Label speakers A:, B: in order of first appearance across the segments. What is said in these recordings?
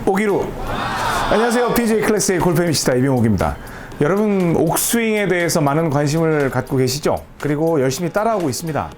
A: 오기루. 안녕하세요. BJ 클래스의 골프 MC다 이병옥입니다. 여러분 옥스윙에 대해서 많은 관심을 갖고 계시죠? 그리고 열심히 따라하고 있습니다.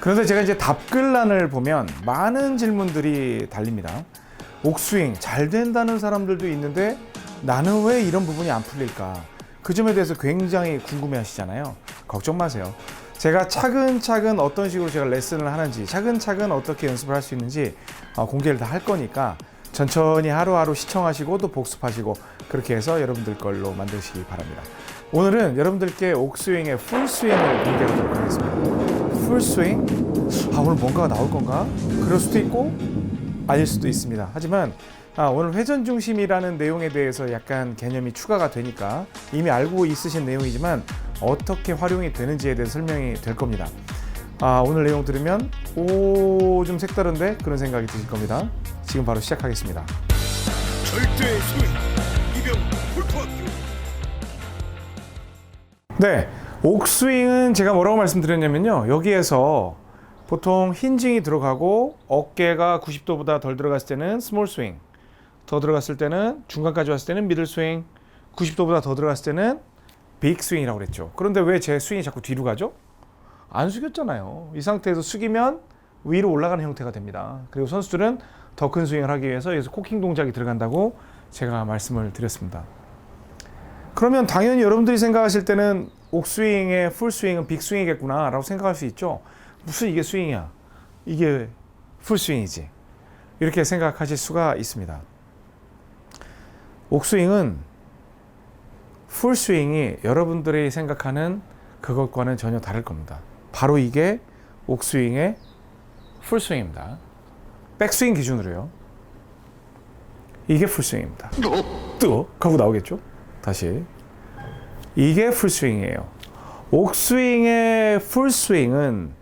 A: 그런데 제가 이제 답글란을 보면 많은 질문들이 달립니다. 옥스윙 잘 된다는 사람들도 있는데 나는 왜 이런 부분이 안 풀릴까? 그 점에 대해서 굉장히 궁금해 하시잖아요. 걱정 마세요. 제가 차근차근 어떤 식으로 제가 레슨을 하는지, 차근차근 어떻게 연습을 할 수 있는지 공개를 다 할 거니까 천천히 하루하루 시청하시고 또 복습하시고 그렇게 해서 여러분들 걸로 만드시기 바랍니다. 오늘은 여러분들께 옥스윙의 풀스윙을 공개하도록 하겠습니다. 풀스윙? 오늘 뭔가가 나올 건가? 그럴 수도 있고 아닐 수도 있습니다. 하지만 오늘 회전 중심이라는 내용에 대해서 약간 개념이 추가가 되니까 이미 알고 있으신 내용이지만 어떻게 활용이 되는지에 대해서 설명이 될 겁니다. 오늘 내용 들으면 좀 색다른데? 그런 생각이 드실 겁니다. 지금 바로 시작하겠습니다.
B: 절대의 스윙 이병 골프학교.
A: 네, 옥스윙은 제가 뭐라고 말씀드렸냐면요, 여기에서 보통 힌징이 들어가고 어깨가 90도보다 덜 들어갔을 때는 스몰 스윙, 더 들어갔을 때는 중간까지 왔을 때는 미들 스윙, 90도보다 더 들어갔을 때는 빅 스윙이라고 그랬죠. 그런데 왜 제 스윙이 자꾸 뒤로 가죠? 안 숙였잖아요. 이 상태에서 숙이면 위로 올라가는 형태가 됩니다. 그리고 선수들은 더 큰 스윙을 하기 위해서 여기서 코킹 동작이 들어간다고 제가 말씀을 드렸습니다. 그러면 당연히 여러분들이 생각하실 때는 옥스윙의 풀스윙은 빅스윙이겠구나 라고 생각할 수 있죠. 무슨 이게 스윙이야? 이게 풀스윙이지. 이렇게 생각하실 수가 있습니다. 옥스윙은 풀스윙이 여러분들이 생각하는 그것과는 전혀 다를 겁니다. 바로 이게 옥스윙의 풀스윙입니다. 백스윙 기준으로요. 이게 풀스윙입니다. 뜨거? 하고 나오겠죠? 다시. 이게 풀스윙이에요. 옥스윙의 풀스윙은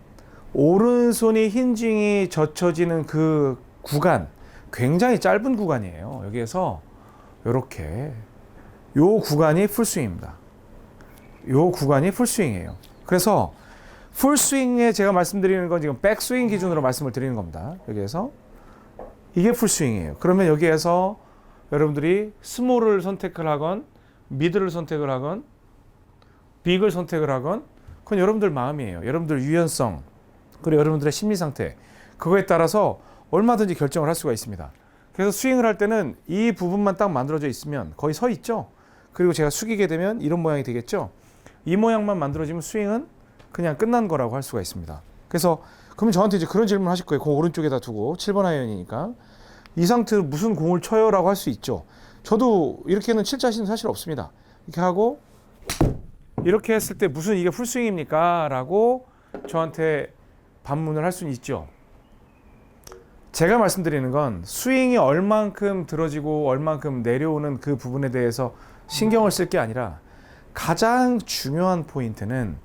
A: 오른손이 힌징이 젖혀지는 그 구간, 굉장히 짧은 구간이에요. 여기에서 이렇게 요 구간이 풀스윙입니다. 요 구간이 풀스윙이에요. 그래서 풀스윙에 제가 말씀드리는 건 지금 백스윙 기준으로 말씀을 드리는 겁니다. 여기에서 이게 풀스윙이에요. 그러면 여기에서 여러분들이 스몰을 선택을 하건 미들을 선택을 하건 빅을 선택을 하건 그건 여러분들 마음이에요. 여러분들 유연성 그리고 여러분들의 심리 상태, 그거에 따라서 얼마든지 결정을 할 수가 있습니다. 그래서 스윙을 할 때는 이 부분만 딱 만들어져 있으면 거의 서 있죠. 그리고 제가 숙이게 되면 이런 모양이 되겠죠. 이 모양만 만들어지면 스윙은 그냥 끝난 거라고 할 수가 있습니다. 그래서 그러면 저한테 이제 그런 질문 하실 거예요. 공 오른쪽에다 두고 7번 아이언이니까 이 상태로 무슨 공을 쳐요? 라고 할 수 있죠. 저도 이렇게는 칠 자신은 사실 없습니다. 이렇게 하고 이렇게 했을 때 무슨 이게 풀스윙입니까? 라고 저한테 반문을 할 수는 있죠. 제가 말씀드리는 건 스윙이 얼만큼 들어지고 얼만큼 내려오는 그 부분에 대해서 신경을 쓸 게 아니라 가장 중요한 포인트는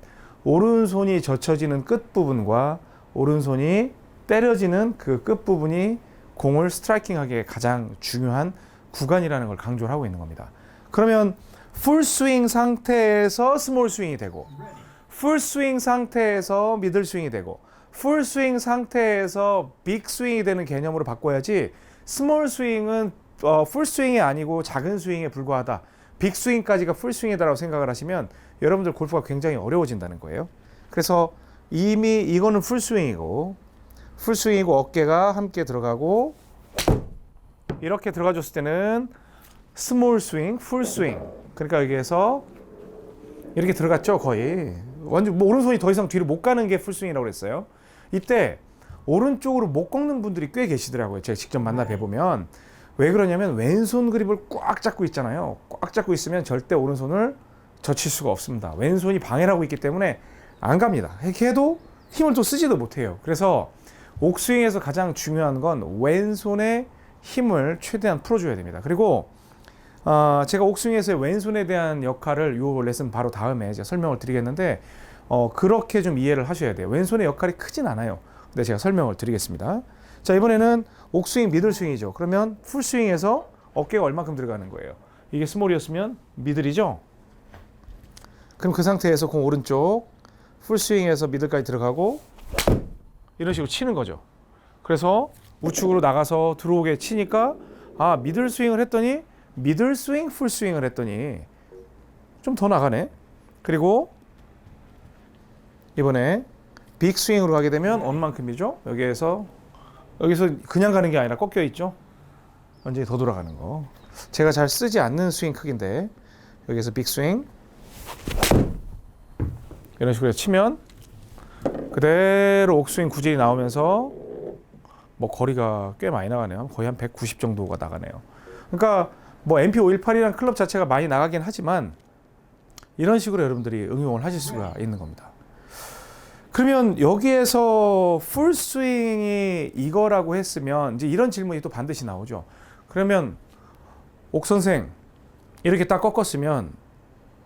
A: 오른손이 젖혀지는 끝부분과 오른손이 때려지는 그 끝부분이 공을 스트라이킹하기에 가장 중요한 구간이라는 걸 강조를 하고 있는 겁니다. 그러면 풀스윙 상태에서 스몰 스윙이 되고 풀스윙 상태에서 미들 스윙이 되고 풀스윙 상태에서 빅 스윙이 되는 개념으로 바꿔야지, 스몰 스윙은 풀스윙이 아니고 작은 스윙에 불과하다, 빅 스윙까지가 풀스윙이다라고 생각을 하시면 여러분들 골프가 굉장히 어려워진다는 거예요. 그래서 이미 이거는 풀스윙이고 어깨가 함께 들어가고 이렇게 들어가줬을 때는 스몰 스윙, 풀 스윙. 그러니까 여기에서 이렇게 들어갔죠. 거의 완전 오른손이 더 이상 뒤로 못 가는 게 풀스윙이라고 그랬어요. 이때 오른쪽으로 못 꺾는 분들이 꽤 계시더라고요. 제가 직접 만나 뵈보면. 왜 그러냐면 왼손 그립을 꽉 잡고 있잖아요. 꽉 잡고 있으면 절대 오른손을 젖힐 수가 없습니다. 왼손이 방해를 하고 있기 때문에 안 갑니다. 이렇게 해도 힘을 또 쓰지도 못해요. 그래서 옥스윙에서 가장 중요한 건 왼손의 힘을 최대한 풀어줘야 됩니다. 그리고 제가 옥스윙에서의 왼손에 대한 역할을 이 레슨 바로 다음에 제가 설명을 드리겠는데 그렇게 좀 이해를 하셔야 돼요. 왼손의 역할이 크진 않아요. 근데 제가 설명을 드리겠습니다. 자, 이번에는 옥스윙 미들 스윙이죠. 그러면 풀스윙에서 어깨가 얼마큼 들어가는 거예요? 이게 스몰이었으면 미들이죠. 그럼 그 상태에서 공 오른쪽 풀스윙에서 미들까지 들어가고 이런 식으로 치는 거죠. 그래서 우측으로 나가서 들어오게 치니까 아, 미들 스윙을 했더니 미들 스윙, 풀 스윙을 했더니 좀 더 나가네. 그리고 이번에 빅 스윙으로 가게 되면 얼만큼이죠? 여기서 그냥 가는 게 아니라 꺾여 있죠. 완전히 더 돌아가는 거. 제가 잘 쓰지 않는 스윙 크기인데 여기서 빅 스윙 이런 식으로 치면 그대로 옥스윙 구질이 나오면서 뭐 거리가 꽤 많이 나가네요. 거의 한 190 정도가 나가네요. 그러니까 뭐 MP518이라는 클럽 자체가 많이 나가긴 하지만 이런 식으로 여러분들이 응용을 하실 수가 있는 겁니다. 그러면 여기에서 풀스윙이 이거라고 했으면 이제 이런 질문이 또 반드시 나오죠. 그러면 옥 선생 이렇게 딱 꺾었으면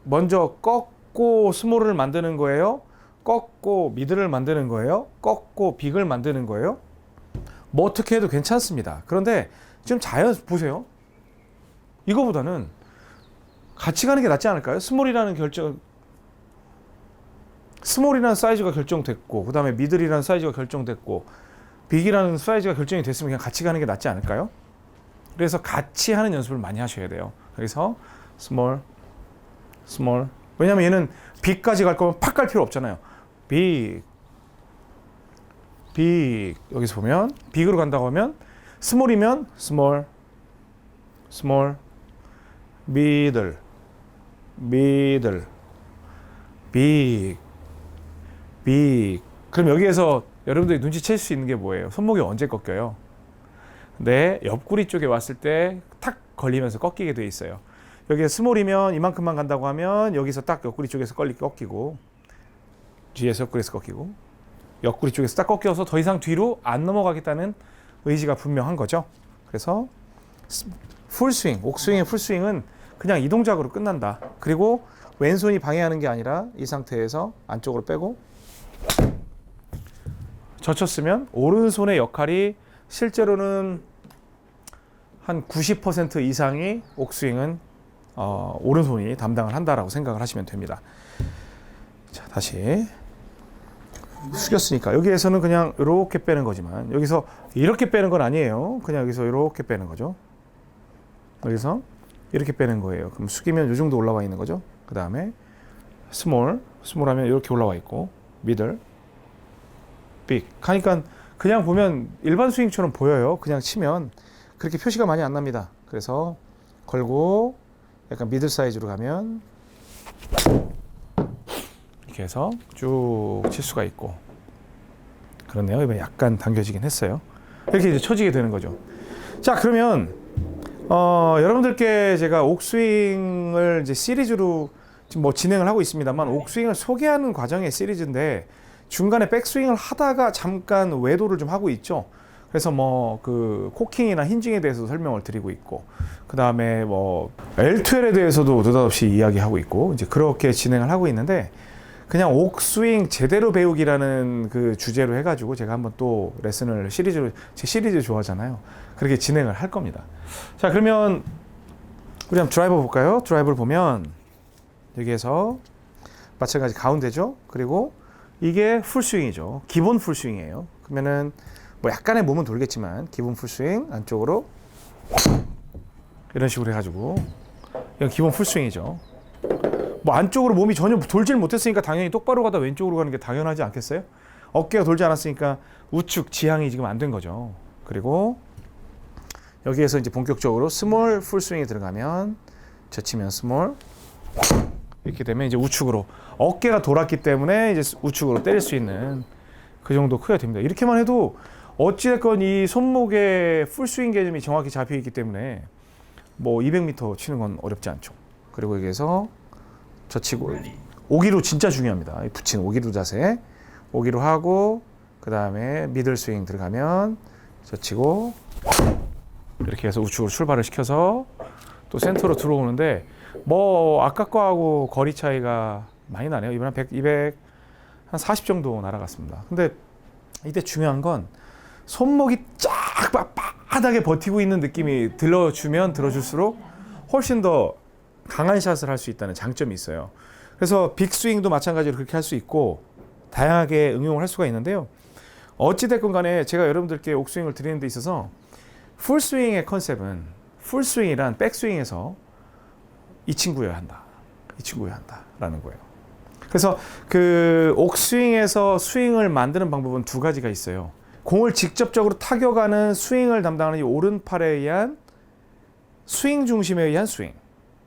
A: 먼저 꺾고 스몰을 만드는 거예요? 꺾고 미들을 만드는 거예요? 꺾고 빅을 만드는 거예요? 뭐 어떻게 해도 괜찮습니다. 그런데 지금 자연 보세요. 이거보다는 같이 가는 게 낫지 않을까요? 스몰이라는 사이즈가 결정됐고 그 다음에 미들이라는 사이즈가 결정됐고 빅이라는 사이즈가 결정이 됐으면 그냥 같이 가는 게 낫지 않을까요? 그래서 같이 하는 연습을 많이 하셔야 돼요. 그래서 스몰 왜냐면 얘는 빅까지 갈 거면 팍 갈 필요 없잖아요. 빅 여기서 보면 빅으로 간다고 하면 스몰이면 스몰 미들 빅 그럼 여기에서 여러분들이 눈치챌 수 있는 게 뭐예요? 손목이 언제 꺾여요? 내 옆구리 쪽에 왔을 때 탁 걸리면서 꺾이게 돼 있어요. 여기에 스몰이면 이만큼만 간다고 하면 여기서 딱 옆구리 쪽에서 꺾이고 뒤에서 옆구리에서 꺾이고 옆구리 쪽에서 딱 꺾여서 더 이상 뒤로 안 넘어가겠다는 의지가 분명한 거죠. 그래서 풀스윙, 옥스윙의 풀스윙은 그냥 이 동작으로 끝난다. 그리고 왼손이 방해하는 게 아니라 이 상태에서 안쪽으로 빼고 젖혔으면 오른손의 역할이 실제로는 한 90% 이상이 옥스윙은 오른손이 담당을 한다라고 생각을 하시면 됩니다. 자, 다시 숙였으니까 여기에서는 그냥 이렇게 빼는 거지만 여기서 이렇게 빼는 건 아니에요. 그냥 여기서 이렇게 빼는 거죠. 여기서 이렇게 빼는 거예요. 그럼 숙이면 이 정도 올라와 있는 거죠. 그 다음에 스몰 하면 이렇게 올라와 있고 미들 빅 하니까 그냥 보면 일반 스윙처럼 보여요. 그냥 치면 그렇게 표시가 많이 안 납니다. 그래서 걸고 약간 미들 사이즈로 가면 이렇게 해서 쭉 칠 수가 있고 그렇네요. 이번에 약간 당겨지긴 했어요. 이렇게 이제 쳐지게 되는 거죠. 자, 그러면 여러분들께 제가 옥스윙을 이제 시리즈로 지금 뭐 진행을 하고 있습니다만 옥스윙을 소개하는 과정의 시리즈인데 중간에 백스윙을 하다가 잠깐 외도를 좀 하고 있죠. 그래서 뭐 그 코킹이나 힌징에 대해서 설명을 드리고 있고 그 다음에 뭐 L2L에 대해서도 느닷없이 이야기하고 있고 이제 그렇게 진행을 하고 있는데 그냥 옥스윙 제대로 배우기라는 그 주제로 해가지고 제가 한번 또 레슨을 제 시리즈 좋아하잖아요. 그렇게 진행을 할 겁니다. 자, 그러면 우리 한번 드라이버 볼까요? 드라이버를 보면 여기에서 마찬가지 가운데죠. 그리고 이게 풀스윙이죠. 기본 풀스윙이에요. 그러면은 뭐 약간의 몸은 돌겠지만 기본 풀스윙 안쪽으로 이런 식으로 해가지고 이건 기본 풀스윙이죠. 뭐 안쪽으로 몸이 전혀 돌질 못했으니까 당연히 똑바로 가다 왼쪽으로 가는 게 당연하지 않겠어요? 어깨가 돌지 않았으니까 우측 지향이 지금 안 된 거죠. 그리고 여기에서 이제 본격적으로 스몰 풀스윙이 들어가면 젖히면 스몰 이렇게 되면 이제 우측으로 어깨가 돌았기 때문에 이제 우측으로 때릴 수 있는 그 정도 크기가 됩니다. 이렇게만 해도 어찌됐건 이 손목의 풀스윙 개념이 정확히 잡혀 있기 때문에 뭐 200m 치는 건 어렵지 않죠. 그리고 여기에서 젖히고 오기로 진짜 중요합니다. 붙이는 오기로 자세 오기로 하고 그 다음에 미들 스윙 들어가면 젖히고 이렇게 해서 우측으로 출발을 시켜서 또 센터로 들어오는데 뭐 아까 거하고 거리 차이가 많이 나네요. 이번에 100, 200, 한 40 정도 날아갔습니다. 근데 이때 중요한 건 손목이 쫙 바닥에 버티고 있는 느낌이 들어줄수록 훨씬 더 강한 샷을 할 수 있다는 장점이 있어요. 그래서 빅스윙도 마찬가지로 그렇게 할 수 있고 다양하게 응용을 할 수가 있는데요. 어찌됐건 간에 제가 여러분들께 옥스윙을 드리는 데 있어서 풀스윙의 컨셉은 풀스윙이란 백스윙에서 이 친구여야 한다. 이 친구여야 한다라는 거예요. 그래서 그 옥스윙에서 스윙을 만드는 방법은 두 가지가 있어요. 공을 직접적으로 타격하는 스윙을 담당하는 이 오른팔에 의한 스윙 중심에 의한 스윙.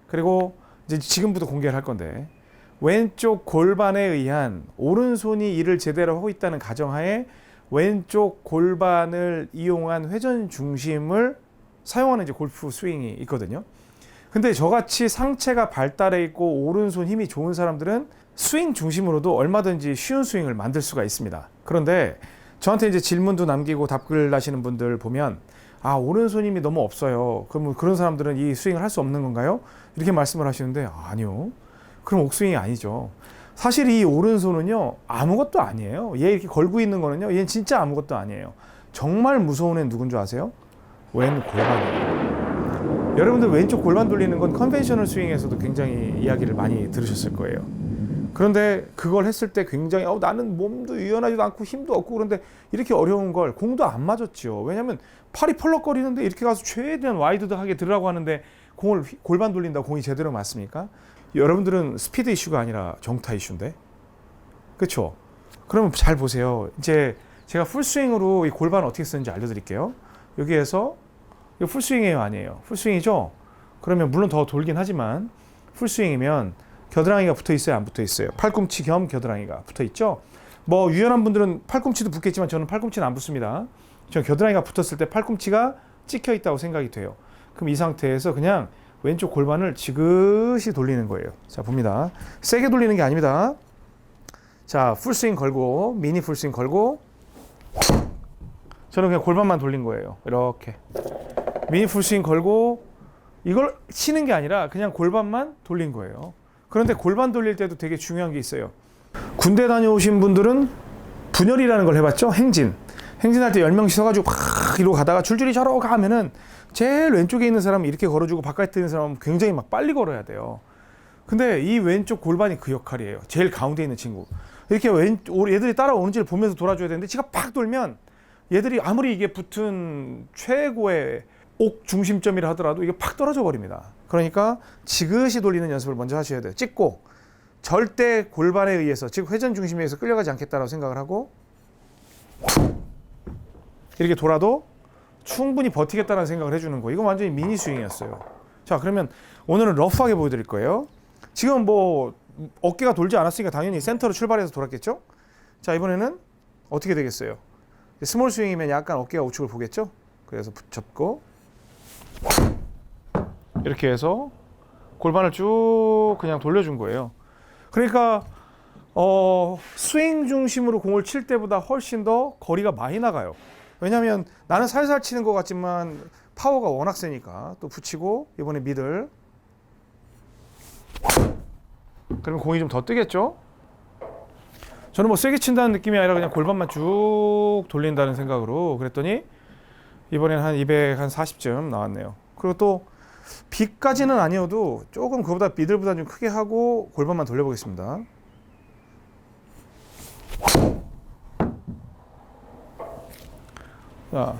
A: 그리고 이제 지금부터 공개를 할 건데 왼쪽 골반에 의한 오른손이 이를 제대로 하고 있다는 가정하에 왼쪽 골반을 이용한 회전 중심을 사용하는 이제 골프 스윙이 있거든요. 근데 저같이 상체가 발달해 있고 오른손 힘이 좋은 사람들은 스윙 중심으로도 얼마든지 쉬운 스윙을 만들 수가 있습니다. 그런데 저한테 이제 질문도 남기고 답글 하시는 분들 보면 아, 오른손 힘이 너무 없어요. 그러면 그런 사람들은 이 스윙을 할 수 없는 건가요? 이렇게 말씀을 하시는데 아니요. 그럼 옥스윙이 아니죠. 사실 이 오른손은요 아무것도 아니에요. 얘 이렇게 걸고 있는 거는요 얘는 진짜 아무것도 아니에요. 정말 무서운 애는 누군 줄 아세요? 왼 골반이에요. 여러분들 왼쪽 골반 돌리는 건 컨벤셔널 스윙에서도 굉장히 이야기를 많이 들으셨을 거예요. 그런데 그걸 했을 때 굉장히 나는 몸도 유연하지도 않고 힘도 없고 그런데 이렇게 어려운 걸 공도 안 맞았죠. 왜냐하면 팔이 펄럭거리는데 이렇게 가서 최대한 와이드하게 들으라고 하는데 공을 골반 돌린다고 공이 제대로 맞습니까? 여러분들은 스피드 이슈가 아니라 정타 이슈인데, 그렇죠? 그러면 잘 보세요. 이제 제가 풀스윙으로 이 골반을 어떻게 쓰는지 알려드릴게요. 여기에서 이거 풀스윙이에요, 아니에요? 풀스윙이죠? 그러면 물론 더 돌긴 하지만 풀스윙이면 겨드랑이가 붙어 있어요, 안 붙어 있어요? 팔꿈치 겸 겨드랑이가 붙어 있죠? 뭐 유연한 분들은 팔꿈치도 붙겠지만 저는 팔꿈치는 안 붙습니다. 저는 겨드랑이가 붙었을 때 팔꿈치가 찍혀 있다고 생각이 돼요. 그럼 이 상태에서 그냥 왼쪽 골반을 지그시 돌리는 거예요. 자, 봅니다. 세게 돌리는 게 아닙니다. 자, 풀스윙 걸고 미니 풀스윙 걸고 저는 그냥 골반만 돌린 거예요. 이렇게 미니 풀스윙 걸고 이걸 치는 게 아니라 그냥 골반만 돌린 거예요. 그런데 골반 돌릴 때도 되게 중요한 게 있어요. 군대 다녀오신 분들은 분열이라는 걸 해봤죠? 행진할 때 10명씩 서가지고 막 이러고 가다가 줄줄이 저러 가면은 제일 왼쪽에 있는 사람은 이렇게 걸어주고 바깥에 있는 사람은 굉장히 막 빨리 걸어야 돼요. 근데 이 왼쪽 골반이 그 역할이에요. 제일 가운데 있는 친구. 이렇게 얘들이 따라오는지를 보면서 돌아줘야 되는데 지가 팍 돌면 얘들이 아무리 이게 붙은 최고의 옥 중심점이라 하더라도 이게 팍 떨어져 버립니다. 그러니까 지그시 돌리는 연습을 먼저 하셔야 돼요. 찍고 절대 골반에 의해서 즉 회전 중심에 의해서 끌려가지 않겠다라고 생각을 하고 이렇게 돌아도 충분히 버티겠다는 생각을 해주는 거. 이건 완전히 미니 스윙이었어요. 자, 그러면 오늘은 러프하게 보여드릴 거예요. 지금 뭐 어깨가 돌지 않았으니까 당연히 센터로 출발해서 돌았겠죠. 자, 이번에는 어떻게 되겠어요? 스몰 스윙이면 약간 어깨가 우측을 보겠죠. 그래서 접고 이렇게 해서 골반을 쭉 그냥 돌려준 거예요. 그러니까 스윙 중심으로 공을 칠 때보다 훨씬 더 거리가 많이 나가요. 왜냐하면 나는 살살 치는 것 같지만 파워가 워낙 세니까. 또 붙이고 이번에 미들. 그러면 공이 좀 더 뜨겠죠? 저는 뭐 세게 친다는 느낌이 아니라 그냥 골반만 쭉 돌린다는 생각으로 그랬더니 이번에는 한 240점 나왔네요. 그리고 또 B까지는 아니어도 조금 그보다 미들보다 좀 크게 하고 골반만 돌려보겠습니다. 자,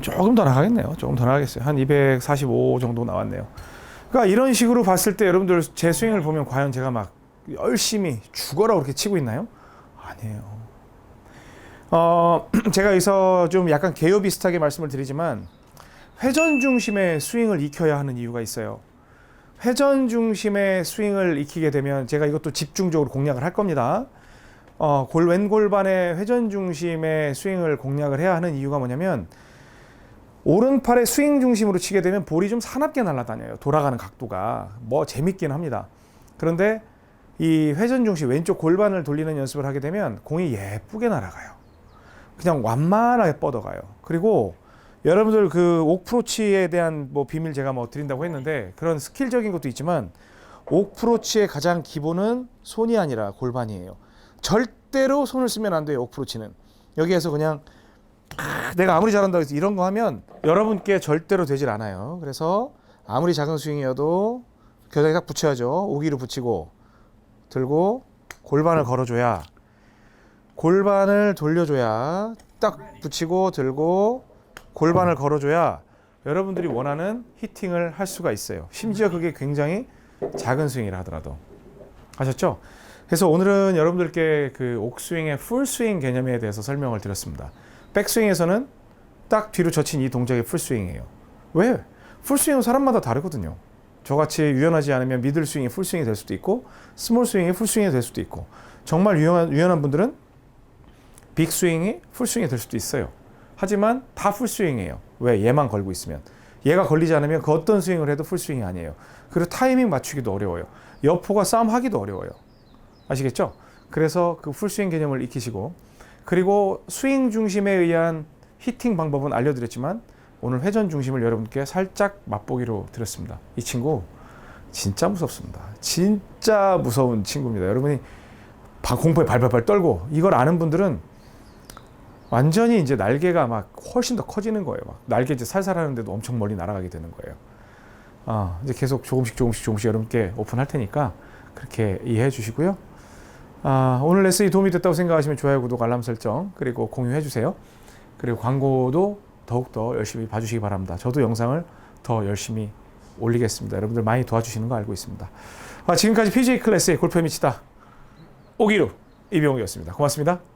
A: 조금 더 나가겠네요. 조금 더 나가겠어요. 한 245 정도 나왔네요. 그러니까 이런 식으로 봤을 때 여러분들 제 스윙을 보면 과연 제가 막 열심히 죽어라 그렇게 치고 있나요? 아니에요. 제가 여기서 좀 약간 개요 비슷하게 말씀을 드리지만 회전 중심의 스윙을 익혀야 하는 이유가 있어요. 회전 중심의 스윙을 익히게 되면 제가 이것도 집중적으로 공략을 할 겁니다. 왼골반의 회전 중심의 스윙을 공략을 해야 하는 이유가 뭐냐면 오른팔의 스윙 중심으로 치게 되면 볼이 좀 사납게 날아다녀요. 돌아가는 각도가 뭐 재밌긴 합니다. 그런데 이 회전 중심 왼쪽 골반을 돌리는 연습을 하게 되면 공이 예쁘게 날아가요. 그냥 완만하게 뻗어가요. 그리고 여러분들 그 옥프로치에 대한 뭐 비밀 제가 뭐 드린다고 했는데 그런 스킬적인 것도 있지만 옥프로치의 가장 기본은 손이 아니라 골반이에요. 절대로 손을 쓰면 안 돼요. 옥프로치는 여기에서 그냥 내가 아무리 잘한다고 해서 이런 거 하면 여러분께 절대로 되질 않아요. 그래서 아무리 작은 스윙이어도 겨드랑이 딱 붙여야죠. 오기로 붙이고 들고 골반을 걸어줘야 골반을 돌려줘야 딱 붙이고 들고 골반을 걸어줘야 여러분들이 원하는 히팅을 할 수가 있어요. 심지어 그게 굉장히 작은 스윙이라 하더라도. 아셨죠? 그래서 오늘은 여러분들께 그 옥스윙의 풀스윙 개념에 대해서 설명을 드렸습니다. 백스윙에서는 딱 뒤로 젖힌 이 동작이 풀스윙이에요. 왜? 풀스윙은 사람마다 다르거든요. 저같이 유연하지 않으면 미들 스윙이 풀스윙이 될 수도 있고 스몰 스윙이 풀스윙이 될 수도 있고 정말 유연한 분들은 빅 스윙이 풀스윙이 될 수도 있어요. 하지만 다 풀스윙이에요. 왜? 얘만 걸고 있으면. 얘가 걸리지 않으면 그 어떤 스윙을 해도 풀스윙이 아니에요. 그리고 타이밍 맞추기도 어려워요. 여포가 싸움하기도 어려워요. 아시겠죠? 그래서 그 풀스윙 개념을 익히시고 그리고 스윙 중심에 의한 히팅 방법은 알려드렸지만 오늘 회전 중심을 여러분께 살짝 맛보기로 드렸습니다. 이 친구 진짜 무섭습니다. 진짜 무서운 친구입니다. 여러분이 공포에 발발발 떨고 이걸 아는 분들은 완전히 이제 날개가 막 훨씬 더 커지는 거예요. 막 날개 이제 살살 하는데도 엄청 멀리 날아가게 되는 거예요. 이제 계속 조금씩 여러분께 오픈할 테니까 그렇게 이해해 주시고요. 오늘 레슨이 도움이 됐다고 생각하시면 좋아요, 구독, 알람 설정 그리고 공유해 주세요. 그리고 광고도 더욱더 열심히 봐주시기 바랍니다. 저도 영상을 더 열심히 올리겠습니다. 여러분들 많이 도와주시는 거 알고 있습니다. 지금까지 PGA 클래스의 골프에 미치다 오기루 이병욱이었습니다. 고맙습니다.